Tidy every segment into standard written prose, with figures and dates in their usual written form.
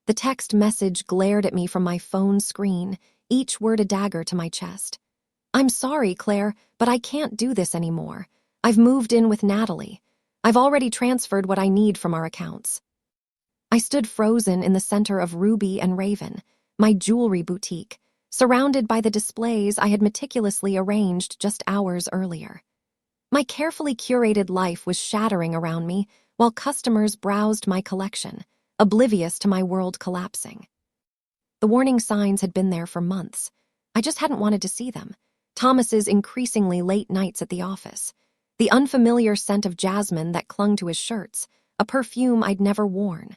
The text message glared at me from my phone screen, each word a dagger to my chest. "I'm sorry, Claire, but I can't do this anymore. I've moved in with Natalie. I've already transferred what I need from our accounts." I stood frozen in the center of Ruby and Raven, my jewelry boutique, surrounded by the displays I had meticulously arranged just hours earlier. My carefully curated life was shattering around me while customers browsed my collection, oblivious to my world collapsing. The warning signs had been there for months. I just hadn't wanted to see them. Thomas's increasingly late nights at the office, the unfamiliar scent of jasmine that clung to his shirts, a perfume I'd never worn,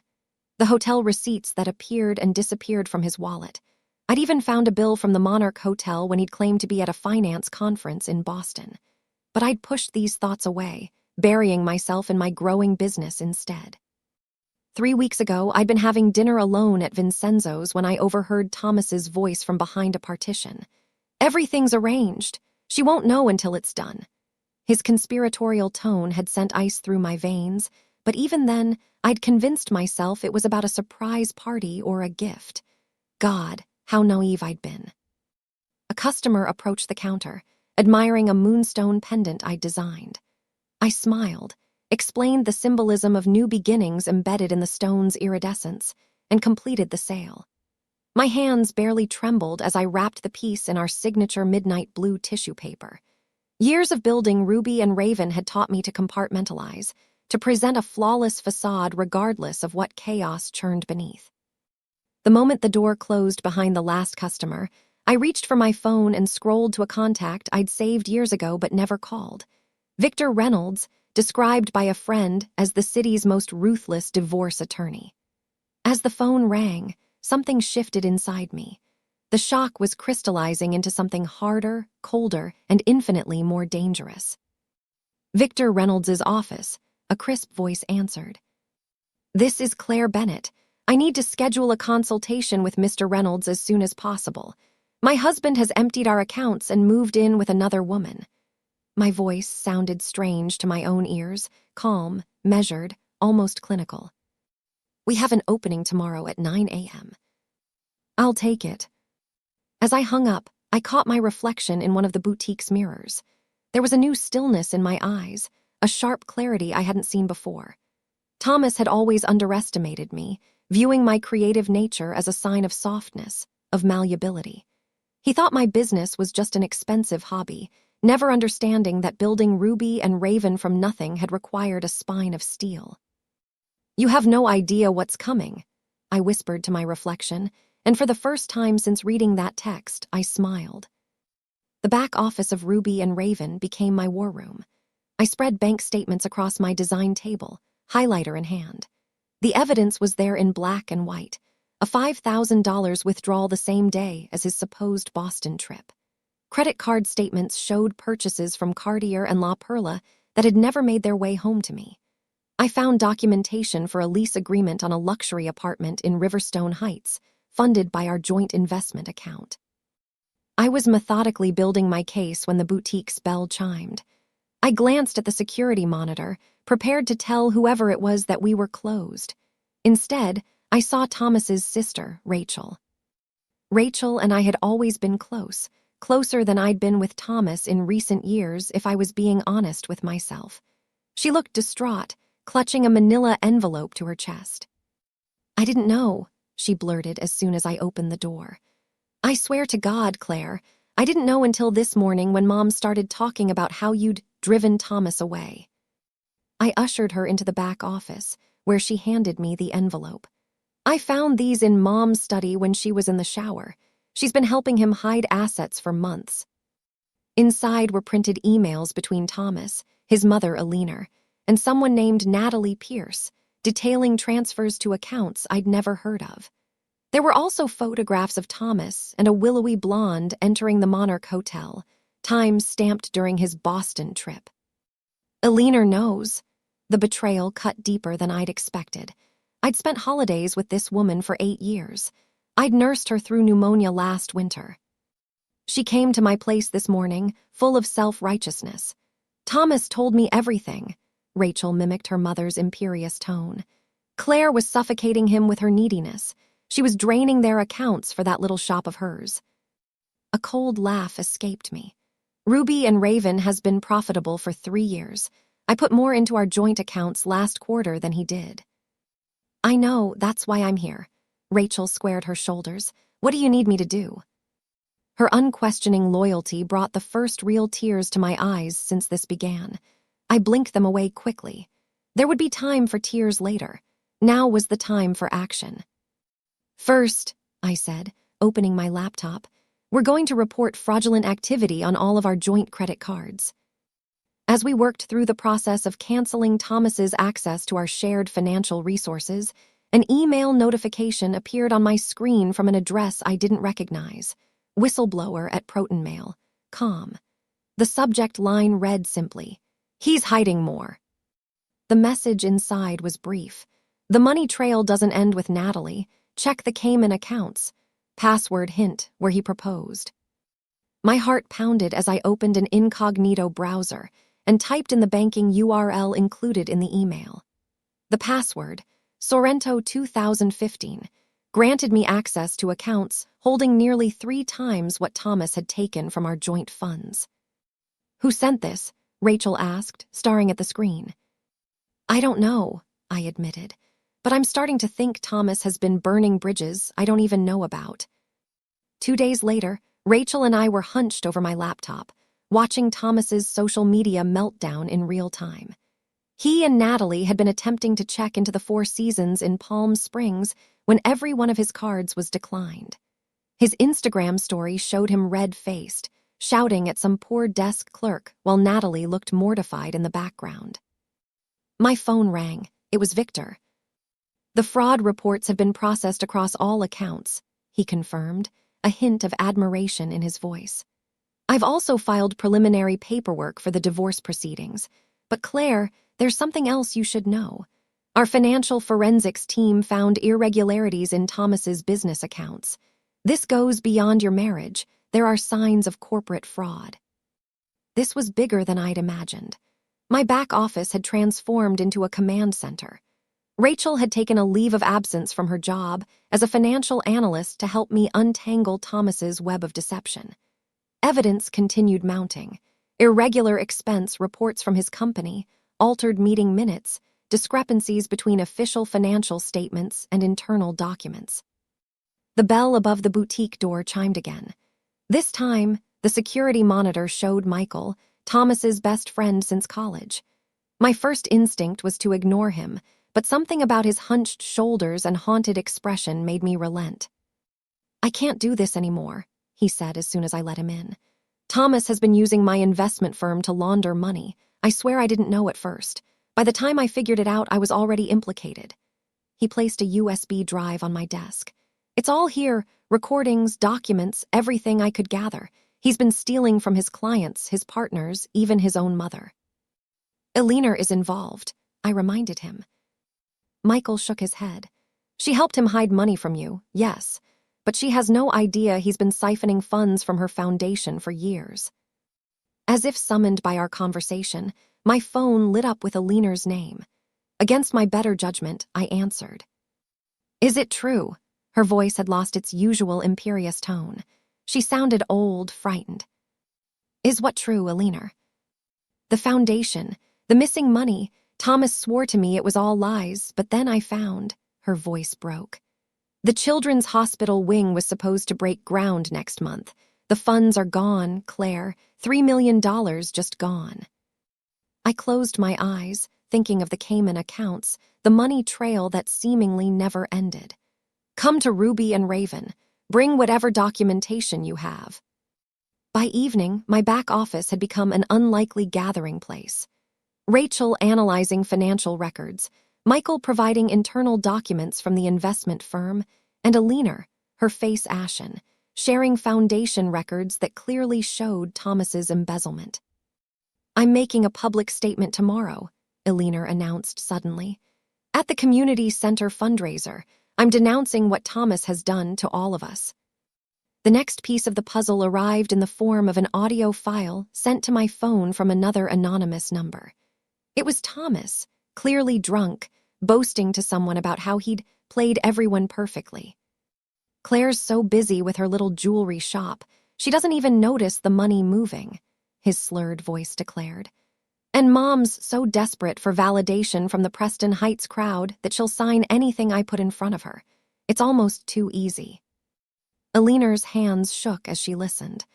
the hotel receipts that appeared and disappeared from his wallet. I'd even found a bill from the Monarch Hotel when he'd claimed to be at a finance conference in Boston. But I'd pushed these thoughts away, burying myself in my growing business instead. 3 weeks ago, I'd been having dinner alone at Vincenzo's when I overheard Thomas's voice from behind a partition. "Everything's arranged. She won't know until it's done." His conspiratorial tone had sent ice through my veins, but even then, I'd convinced myself it was about a surprise party or a gift. God, how naive I'd been. A customer approached the counter, admiring a moonstone pendant I'd designed. I smiled, explained the symbolism of new beginnings embedded in the stone's iridescence, and completed the sale. My hands barely trembled as I wrapped the piece in our signature midnight blue tissue paper. Years of building Ruby and Raven had taught me to compartmentalize, to present a flawless facade regardless of what chaos churned beneath. The moment the door closed behind the last customer, I reached for my phone and scrolled to a contact I'd saved years ago but never called. Victor Reynolds, described by a friend as the city's most ruthless divorce attorney. As the phone rang, something shifted inside me. The shock was crystallizing into something harder, colder, and infinitely more dangerous. "Victor Reynolds's office," a crisp voice answered. "This is Claire Bennett. I need to schedule a consultation with Mr. Reynolds as soon as possible. My husband has emptied our accounts and moved in with another woman." My voice sounded strange to my own ears, calm, measured, almost clinical. "We have an opening tomorrow at 9 a.m. "I'll take it." As I hung up, I caught my reflection in one of the boutique's mirrors. There was a new stillness in my eyes, a sharp clarity I hadn't seen before. Thomas had always underestimated me, viewing my creative nature as a sign of softness, of malleability. He thought my business was just an expensive hobby, never understanding that building Ruby and Raven from nothing had required a spine of steel. "You have no idea what's coming," I whispered to my reflection, and for the first time since reading that text, I smiled. The back office of Ruby and Raven became my war room. I spread bank statements across my design table, highlighter in hand. The evidence was there in black and white, a $5,000 withdrawal the same day as his supposed Boston trip. Credit card statements showed purchases from Cartier and La Perla that had never made their way home to me. I found documentation for a lease agreement on a luxury apartment in Riverstone Heights, funded by our joint investment account. I was methodically building my case when the boutique's bell chimed. I glanced at the security monitor, prepared to tell whoever it was that we were closed. Instead, I saw Thomas's sister, Rachel. Rachel and I had always been close, closer than I'd been with Thomas in recent years if I was being honest with myself. She looked distraught, clutching a manila envelope to her chest. "I didn't know," she blurted as soon as I opened the door. "I swear to God, Claire, I didn't know until this morning when Mom started talking about how you'd driven Thomas away." I ushered her into the back office, where she handed me the envelope. "I found these in Mom's study when she was in the shower. She's been helping him hide assets for months." Inside were printed emails between Thomas, his mother Alina, and someone named Natalie Pierce, detailing transfers to accounts I'd never heard of. There were also photographs of Thomas and a willowy blonde entering the Monarch Hotel, times stamped during his Boston trip. Alina knows. The betrayal cut deeper than I'd expected. I'd spent holidays with this woman for 8 years. I'd nursed her through pneumonia last winter. She came to my place this morning, full of self-righteousness. "Thomas told me everything." Rachel mimicked her mother's imperious tone. "Claire was suffocating him with her neediness. She was draining their accounts for that little shop of hers. A cold laugh escaped me. Ruby and Raven has been profitable for 3 years. I put more into our joint accounts last quarter than he did. I know, that's why I'm here. Rachel squared her shoulders. What do you need me to do? Her unquestioning loyalty brought the first real tears to my eyes since this began. I blinked them away quickly. There would be time for tears later. Now was the time for action. First, I said, opening my laptop, we're going to report fraudulent activity on all of our joint credit cards. As we worked through the process of canceling Thomas's access to our shared financial resources, an email notification appeared on my screen from an address I didn't recognize. Whistleblower at ProtonMail.com. The subject line read simply, "He's hiding more." The message inside was brief. "The money trail doesn't end with Natalie. Check the Cayman accounts. Password hint," where he proposed. My heart pounded as I opened an incognito browser and typed in the banking URL included in the email. The password, Sorrento 2015, granted me access to accounts holding nearly 3 times what Thomas had taken from our joint funds. "Who sent this?" Rachel asked, staring at the screen. "I don't know," I admitted, "but I'm starting to think Thomas has been burning bridges I don't even know about." 2 days later, Rachel and I were hunched over my laptop, watching Thomas's social media meltdown in real time. He and Natalie had been attempting to check into the Four Seasons in Palm Springs when every one of his cards was declined. His Instagram story showed him red-faced, shouting at some poor desk clerk while Natalie looked mortified in the background. My phone rang. It was Victor. "The fraud reports have been processed across all accounts," he confirmed, a hint of admiration in his voice. "I've also filed preliminary paperwork for the divorce proceedings. But Claire, there's something else you should know. Our financial forensics team found irregularities in Thomas's business accounts. This goes beyond your marriage. There are signs of corporate fraud." This was bigger than I'd imagined. My back office had transformed into a command center. Rachel had taken a leave of absence from her job as a financial analyst to help me untangle Thomas's web of deception. Evidence continued mounting. Irregular expense reports from his company, altered meeting minutes, discrepancies between official financial statements and internal documents. The bell above the boutique door chimed again. This time, the security monitor showed Michael, Thomas's best friend since college. My first instinct was to ignore him, but something about his hunched shoulders and haunted expression made me relent. "I can't do this anymore," he said as soon as I let him in. "Thomas has been using my investment firm to launder money. I swear I didn't know at first. By the time I figured it out, I was already implicated." He placed a USB drive on my desk. "It's all here, recordings, documents, everything I could gather. He's been stealing from his clients, his partners, even his own mother." "Eleanor is involved," I reminded him. Michael shook his head. "She helped him hide money from you, yes, but she has no idea he's been siphoning funds from her foundation for years." As if summoned by our conversation, my phone lit up with Eleanor's name. Against my better judgment, I answered. "Is it true?" Her voice had lost its usual imperious tone. She sounded old, frightened. "Is what true, Eleanor?" "The foundation, the missing money. Thomas swore to me it was all lies, but then I found," her voice broke. "The children's hospital wing was supposed to break ground next month. The funds are gone, Claire. $3 million just gone." I closed my eyes, thinking of the Cayman accounts, the money trail that seemingly never ended. "Come to Ruby and Raven. Bring whatever documentation you have." By evening, my back office had become an unlikely gathering place. Rachel analyzing financial records, Michael providing internal documents from the investment firm, and Eleanor, her face ashen, sharing foundation records that clearly showed Thomas's embezzlement. "I'm making a public statement tomorrow," Eleanor announced suddenly. "At the community center fundraiser, I'm denouncing what Thomas has done to all of us." The next piece of the puzzle arrived in the form of an audio file sent to my phone from another anonymous number. It was Thomas, clearly drunk, boasting to someone about how he'd played everyone perfectly. Claire's so busy with her little jewelry shop, she doesn't even notice the money moving, his slurred voice declared. And Mom's so desperate for validation from the Preston Heights crowd that she'll sign anything I put in front of her. It's almost too easy. Aliner's hands shook as she listened.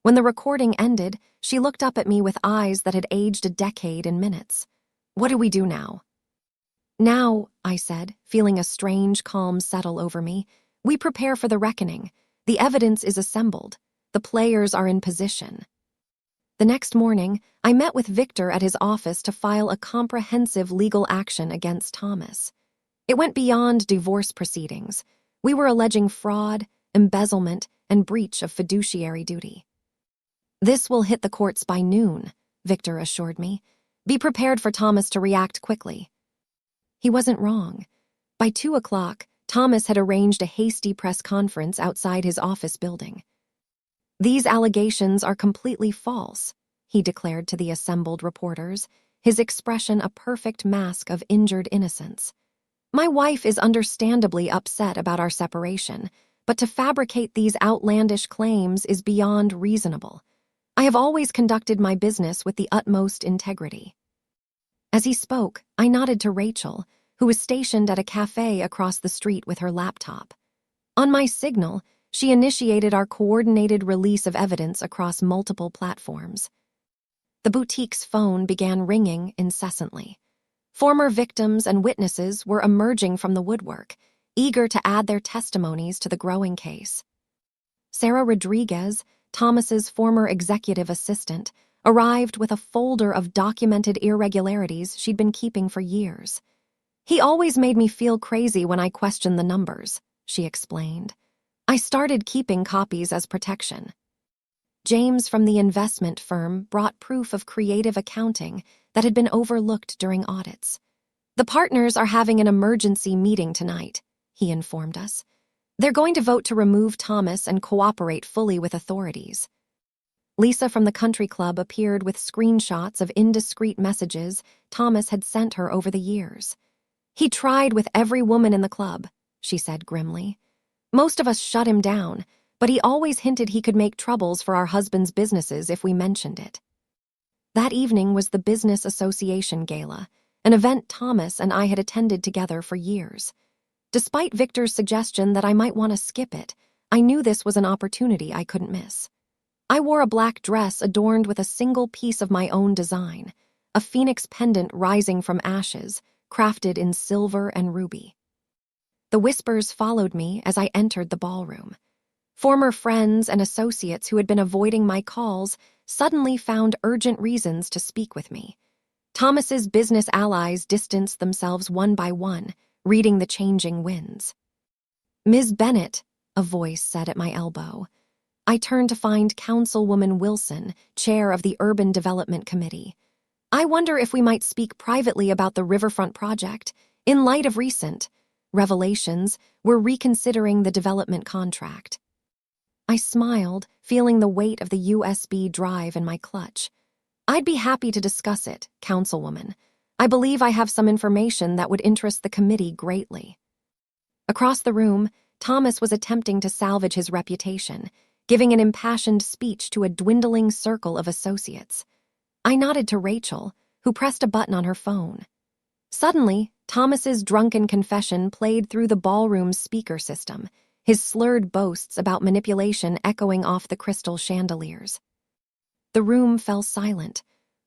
When the recording ended, she looked up at me with eyes that had aged a decade in minutes. What do we do now? Now, I said, feeling a strange calm settle over me, we prepare for the reckoning. The evidence is assembled. The players are in position. The next morning, I met with Victor at his office to file a comprehensive legal action against Thomas. It went beyond divorce proceedings. We were alleging fraud, embezzlement, and breach of fiduciary duty. This will hit the courts by noon, Victor assured me. Be prepared for Thomas to react quickly. He wasn't wrong. By 2 o'clock, Thomas had arranged a hasty press conference outside his office building. These allegations are completely false, he declared to the assembled reporters, his expression a perfect mask of injured innocence. My wife is understandably upset about our separation, but to fabricate these outlandish claims is beyond reasonable. I have always conducted my business with the utmost integrity. As he spoke, I nodded to Rachel, who was stationed at a cafe across the street with her laptop. On my signal, she initiated our coordinated release of evidence across multiple platforms. The boutique's phone began ringing incessantly. Former victims and witnesses were emerging from the woodwork, eager to add their testimonies to the growing case. Sarah Rodriguez, Thomas's former executive assistant, arrived with a folder of documented irregularities she'd been keeping for years. He always made me feel crazy when I questioned the numbers, she explained. I started keeping copies as protection. James from the investment firm brought proof of creative accounting that had been overlooked during audits. The partners are having an emergency meeting tonight, he informed us. They're going to vote to remove Thomas and cooperate fully with authorities. Lisa from the country club appeared with screenshots of indiscreet messages Thomas had sent her over the years. He tried with every woman in the club, she said grimly. Most of us shut him down, but he always hinted he could make troubles for our husbands' businesses if we mentioned it. That evening was the Business Association Gala, an event Thomas and I had attended together for years. Despite Victor's suggestion that I might want to skip it, I knew this was an opportunity I couldn't miss. I wore a black dress adorned with a single piece of my own design, a phoenix pendant rising from ashes, crafted in silver and ruby. The whispers followed me as I entered the ballroom. Former friends and associates who had been avoiding my calls suddenly found urgent reasons to speak with me. Thomas's business allies distanced themselves one by one, reading the changing winds. Ms. Bennett, a voice said at my elbow. I turned to find Councilwoman Wilson, chair of the Urban Development Committee. I wonder if we might speak privately about the riverfront project. In light of recent revelations, we're reconsidering the development contract. I smiled, feeling the weight of the USB drive in my clutch. I'd be happy to discuss it, Councilwoman. I believe I have some information that would interest the committee greatly. Across the room, Thomas was attempting to salvage his reputation, giving an impassioned speech to a dwindling circle of associates. I nodded to Rachel, who pressed a button on her phone. Suddenly, Thomas's drunken confession played through the ballroom's speaker system, his slurred boasts about manipulation echoing off the crystal chandeliers. The room fell silent.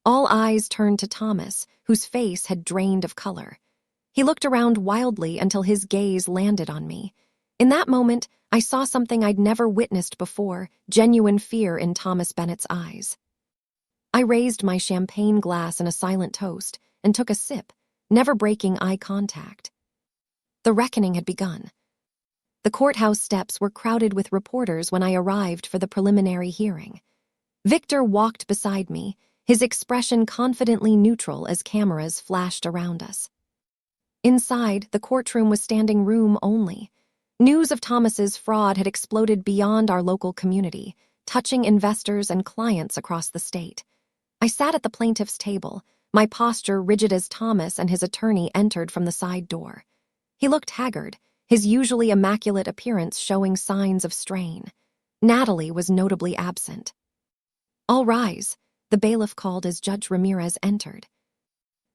All eyes turned to Thomas, whose face had drained of color. He looked around wildly until his gaze landed on me. In that moment, I saw something I'd never witnessed before, genuine fear in Thomas Bennett's eyes. I raised my champagne glass in a silent toast and took a sip, never breaking eye contact. The reckoning had begun. The courthouse steps were crowded with reporters when I arrived for the preliminary hearing. Victor walked beside me, his expression confidently neutral as cameras flashed around us. Inside, the courtroom was standing room only. News of Thomas's fraud had exploded beyond our local community, touching investors and clients across the state. I sat at the plaintiff's table, my posture rigid as Thomas and his attorney entered from the side door. He looked haggard, his usually immaculate appearance showing signs of strain. Natalie was notably absent. "All rise," the bailiff called as Judge Ramirez entered.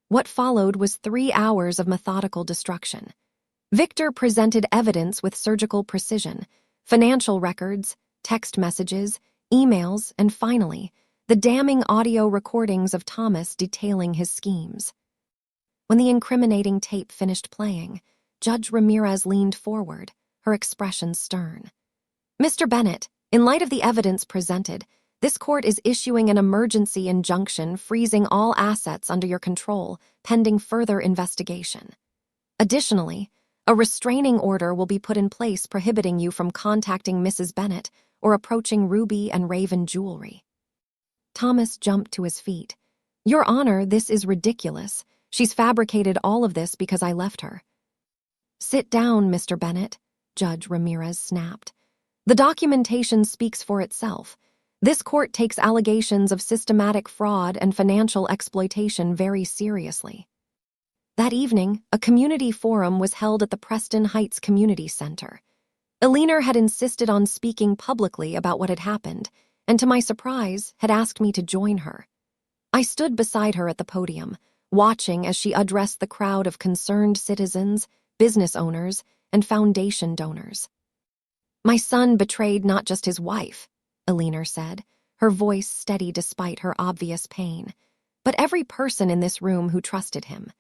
What followed was 3 hours of methodical destruction. Victor presented evidence with surgical precision: financial records, text messages, emails, and finally, the damning audio recordings of Thomas detailing his schemes. When the incriminating tape finished playing, Judge Ramirez leaned forward, her expression stern. "Mr. Bennett, in light of the evidence presented, this court is issuing an emergency injunction freezing all assets under your control, pending further investigation. Additionally, a restraining order will be put in place prohibiting you from contacting Mrs. Bennett or approaching Ruby and Raven jewelry." Thomas jumped to his feet. "Your Honor, this is ridiculous. She's fabricated all of this because I left her." "Sit down, Mr. Bennett," Judge Ramirez snapped. "The documentation speaks for itself. This court takes allegations of systematic fraud and financial exploitation very seriously." That evening, a community forum was held at the Preston Heights Community Center. Eleanor had insisted on speaking publicly about what had happened, and to my surprise, had asked me to join her. I stood beside her at the podium, watching as she addressed the crowd of concerned citizens, business owners, and foundation donors. "My son betrayed not just his wife," Eleanor said, her voice steady despite her obvious pain, "but every person in this room who trusted him.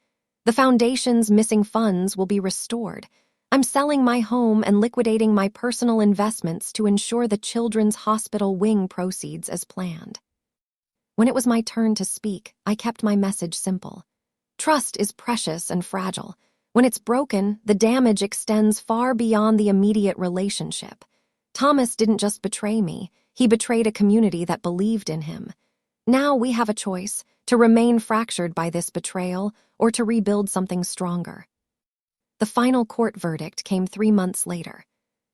The foundation's missing funds will be restored. I'm selling my home and liquidating my personal investments to ensure the children's hospital wing proceeds as planned." When it was my turn to speak, I kept my message simple. Trust is precious and fragile. When it's broken, the damage extends far beyond the immediate relationship. Thomas didn't just betray me, he betrayed a community that believed in him. Now we have a choice: to remain fractured by this betrayal or to rebuild something stronger. The final court verdict came 3 months later.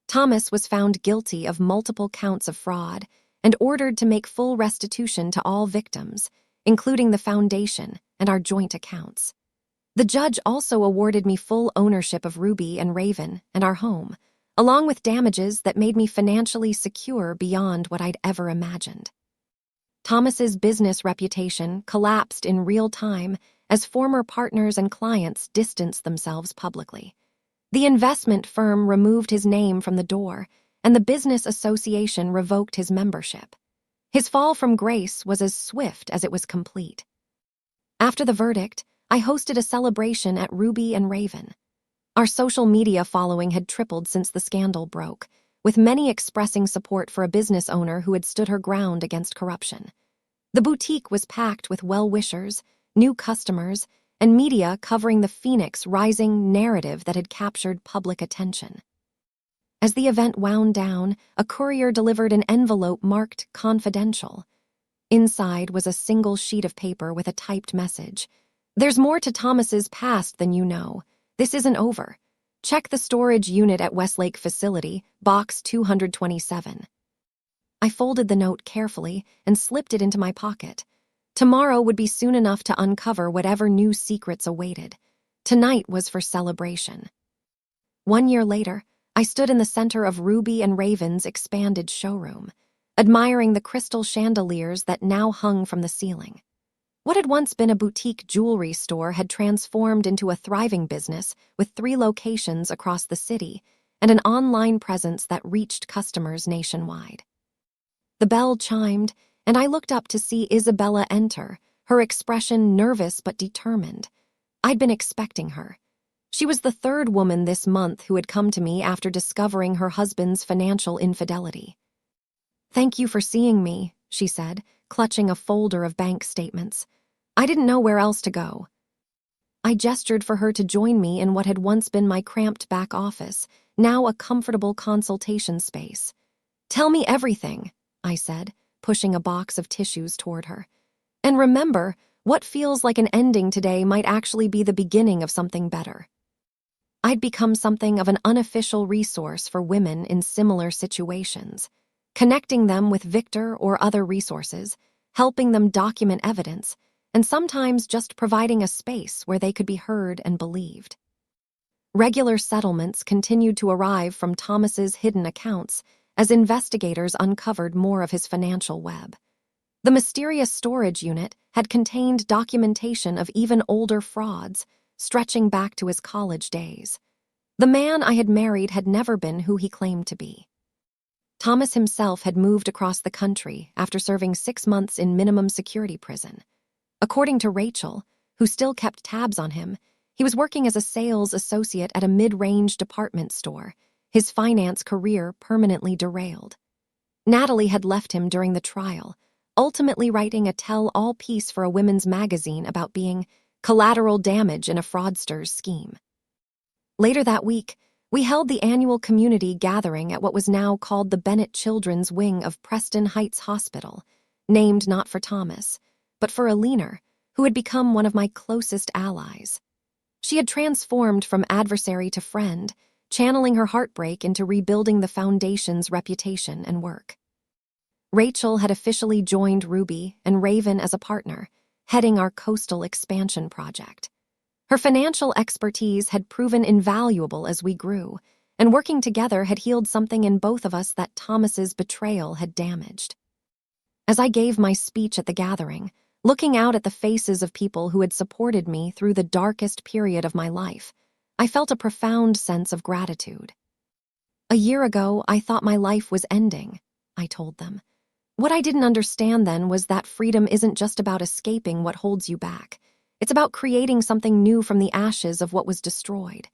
Thomas was found guilty of multiple counts of fraud and ordered to make full restitution to all victims, including the foundation and our joint accounts. The judge also awarded me full ownership of Ruby and Raven and our home, along with damages that made me financially secure beyond what I'd ever imagined. Thomas's business reputation collapsed in real time as former partners and clients distanced themselves publicly. The investment firm removed his name from the door, and the business association revoked his membership. His fall from grace was as swift as it was complete. After the verdict, I hosted a celebration at Ruby and Raven. Our social media following had tripled since the scandal broke, with many expressing support for a business owner who had stood her ground against corruption. The boutique was packed with well-wishers, new customers, and media covering the Phoenix Rising narrative that had captured public attention. As the event wound down, a courier delivered an envelope marked "Confidential." Inside was a single sheet of paper with a typed message: "There's more to Thomas's past than you know. This isn't over. Check the storage unit at Westlake Facility, Box 227. I folded the note carefully and slipped it into my pocket. Tomorrow would be soon enough to uncover whatever new secrets awaited. Tonight was for celebration. 1 year later, I stood in the center of Ruby and Raven's expanded showroom, admiring the crystal chandeliers that now hung from the ceiling. What had once been a boutique jewelry store had transformed into a thriving business with 3 locations across the city and an online presence that reached customers nationwide. The bell chimed, and I looked up to see Isabella enter, her expression nervous but determined. I'd been expecting her. She was the 3rd woman this month who had come to me after discovering her husband's financial infidelity. "Thank you for seeing me," she said, clutching a folder of bank statements. "I didn't know where else to go." I gestured for her to join me in what had once been my cramped back office, now a comfortable consultation space. "Tell me everything," I said, pushing a box of tissues toward her. "And remember, what feels like an ending today might actually be the beginning of something better." I'd become something of an unofficial resource for women in similar situations, connecting them with Victor or other resources, helping them document evidence, and sometimes just providing a space where they could be heard and believed. Regular settlements continued to arrive from Thomas's hidden accounts as investigators uncovered more of his financial web. The mysterious storage unit had contained documentation of even older frauds, stretching back to his college days. The man I had married had never been who he claimed to be. Thomas himself had moved across the country after serving 6 months in minimum security prison. According to Rachel, who still kept tabs on him, he was working as a sales associate at a mid-range department store, his finance career permanently derailed. Natalie had left him during the trial, ultimately writing a tell-all piece for a women's magazine about being collateral damage in a fraudster's scheme. Later that week, we held the annual community gathering at what was now called the Bennett Children's Wing of Preston Heights Hospital, named not for Thomas, but for Alina, who had become one of my closest allies. She had transformed from adversary to friend, channeling her heartbreak into rebuilding the foundation's reputation and work. Rachel had officially joined Ruby and Raven as a partner, heading our coastal expansion project. Her financial expertise had proven invaluable as we grew, and working together had healed something in both of us that Thomas's betrayal had damaged. As I gave my speech at the gathering, looking out at the faces of people who had supported me through the darkest period of my life, I felt a profound sense of gratitude. "A year ago, I thought my life was ending," I told them. What I didn't understand then was that freedom isn't just about escaping what holds you back. It's about creating something new from the ashes of what was destroyed.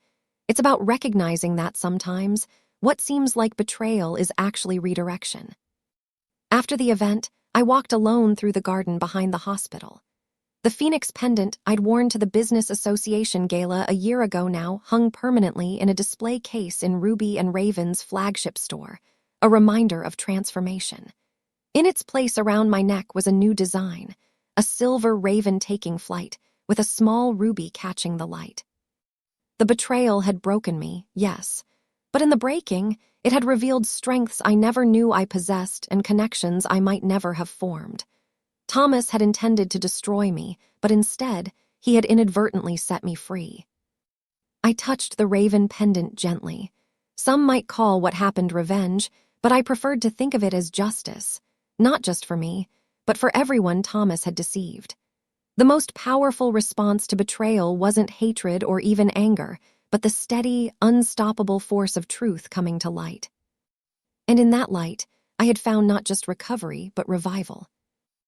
It's about recognizing that sometimes what seems like betrayal is actually redirection. After the event, I walked alone through the garden behind the hospital. The Phoenix pendant I'd worn to the Business Association Gala a year ago now hung permanently in a display case in Ruby and Raven's flagship store, a reminder of transformation. In its place around my neck was a new design, a silver raven taking flight, with a small ruby catching the light. The betrayal had broken me, yes, but in the breaking, it had revealed strengths I never knew I possessed and connections I might never have formed. Thomas had intended to destroy me, but instead, he had inadvertently set me free. I touched the raven pendant gently. Some might call what happened revenge, but I preferred to think of it as justice, not just for me, but for everyone Thomas had deceived. The most powerful response to betrayal wasn't hatred or even anger, but the steady, unstoppable force of truth coming to light. And in that light, I had found not just recovery, but revival.